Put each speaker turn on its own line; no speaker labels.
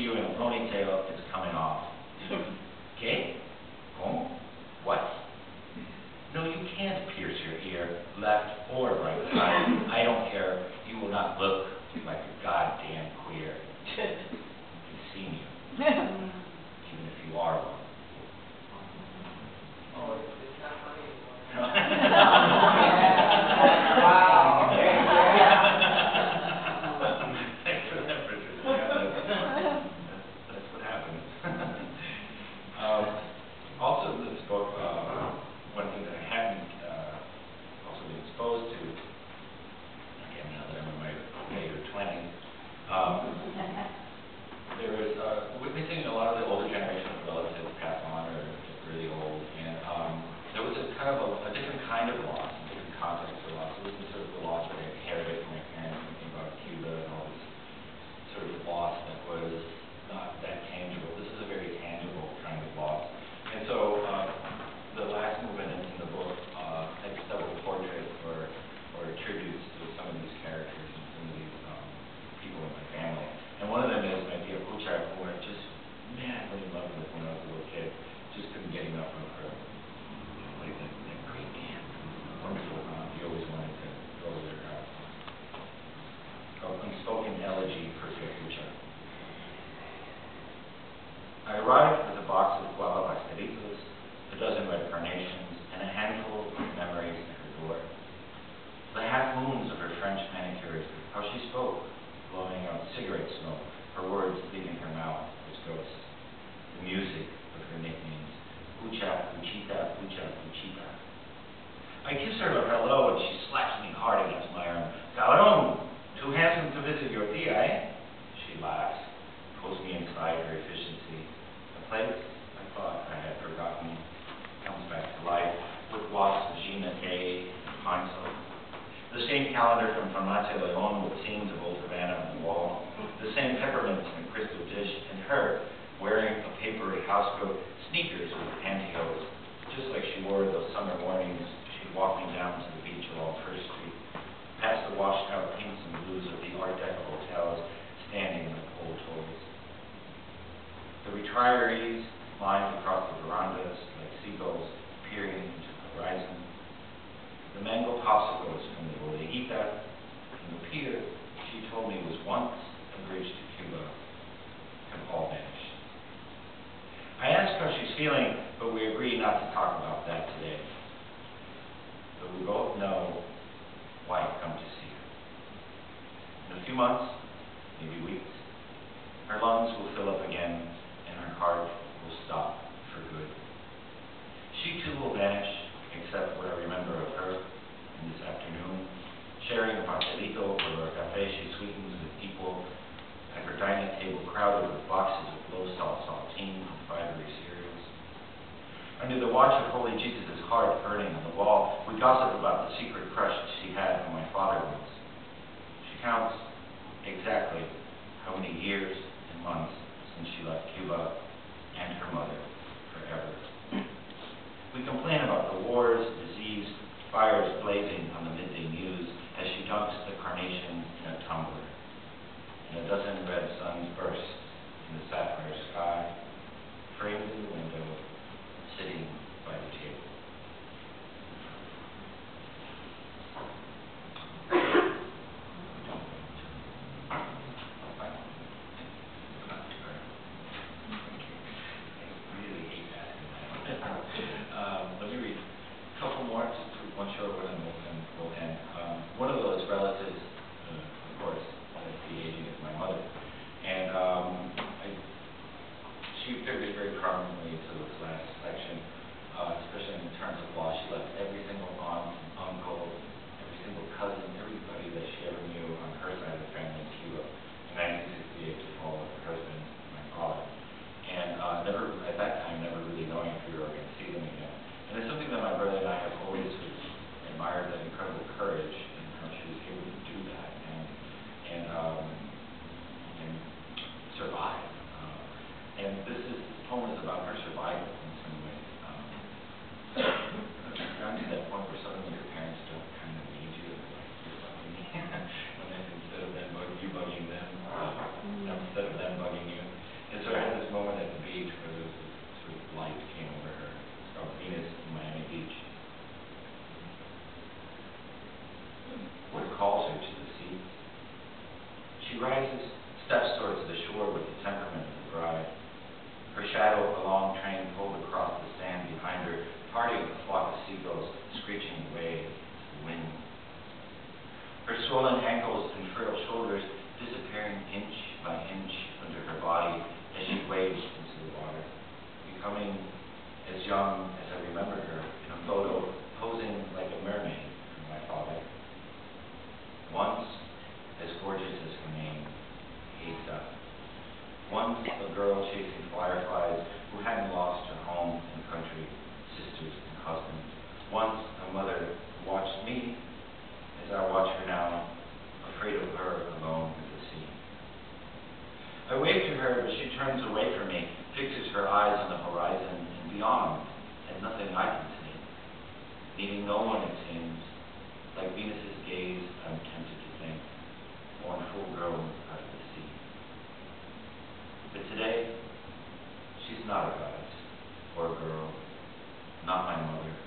see you in a ponytail, it's coming off. Okay? Oh? What? No, you can't pierce your ear, left or right side. I don't care. You will not look like a goddamn queer. I've seen you. Even if you are one.
Oh, it's not funny anymore.
Also in this book, one thing that I hadn't also been exposed to, again now that I'm in my later 20s, there was witnessing a lot of the older generation of relatives pass on or get really old, and there was a kind of a different kind of loss, a different context of loss. It wasn't sort of the loss that I inherited from my parents, thinking about Cuba and all this sort of loss that was not that tangible. This is a very tangible kind of loss. And so the last movement in the book had several portraits or tributes to some of these characters and some of these people in my family. And one of them is my dear Puchar, who I just madly in love with when I was a little kid. Just couldn't get enough of her. Like that great man. Wonderful. He always wanted to go to their house. Unspoken elegy for dear Puchar. I arrived with a box of guava pastelitos, a dozen red carnations, and a handful of memories at her door. The half-moons of her French manicures, how she spoke, blowing out cigarette smoke, her words leaving her mouth as ghosts. The music of her nicknames, Pucha, Puchita, Pucha, Puchita. I kiss her a hello, and she slaps me hard against my arm. Cabrón, too handsome to visit your tia, eh? She laughs, pulls me inside her efficiency. A place I thought I had forgotten comes back to life with wafts of Gina Day and Hansel. The same calendar from Farmacia Leon with scenes of old Havana on the wall. The same peppermints in a crystal dish, and her wearing a papery housecoat, sneakers with pantyhose, just like she wore those summer mornings. She'd walk me down to the beach along First Street, past the washed-out pinks and blues of the Art Deco hotels, standing like old toys. The retirees lined across the verandas like seagulls peering into the horizon. The mango popsicles from the bodeguita, from the pier she told me was once a bridge to Cuba, have all vanished. I ask how she's feeling, but we agree not to talk about that today. But we both know why I've come to see her. In a few months, maybe weeks, her lungs will fill up again, and her heart will stop for good. She too will vanish, except what I remember of her in this afternoon, sharing a pastelito or a cafe she sweetens with equal, at her dining table crowded with boxes of low-salt saltines and fibery cereals. Under the watch of Holy Jesus' heart burning on the wall, we gossip about the secret crush she had on my father once. She counts exactly how many years and months since she left Cuba and her mother forever. We complain about the wars, disease, fires blazing on the midday news as she dunks the carnations in a tumbler, and a dozen red suns burst in the sapphire sky, framed in the window, sitting by the table. Let me read a couple more, just one short one, and we'll end. One of those relatives, of course, is the aging of my mother, and she figured very prominently to this last section, especially in terms of loss. She left every single aunt, uncle, every single cousin, everybody that she ever knew on her side of the family in Cuba in 1968 to follow her husband, my father. And never, at that time, never really knowing if we were going to see them again. And it's something that my brother and I have always sort of admired, that incredible courage and how she was able to do that and survive. And this poem is about her survival in some ways. I've gotten to that point where suddenly your parents don't kind of need you. They're like, you're bugging me. Instead of them bugging them, instead of them bugging you. rises, steps towards the shore with the temperament of the bride. Her shadow, a long train pulled across the sand behind her, parting a flock of seagulls screeching away to the wind. Her swollen ankles and frail shoulders disappearing inch by inch under her body as she waves into the water, becoming as young as I remember her in a photo, posing like a mermaid for my father. Once as gorgeous as her name, Asa. Once a girl chasing fireflies who hadn't lost her home and country, sisters and husbands. Once a mother who watched me as I watch her now, afraid of her alone with the sea. I wave to her, but she turns away from me, fixes her eyes on the horizon and beyond, and nothing I can see. Needing no one, it seems, like Venus's gaze, I'm tempted to think, born full grown out of the sea. But today, she's not a goddess or a girl, not my mother.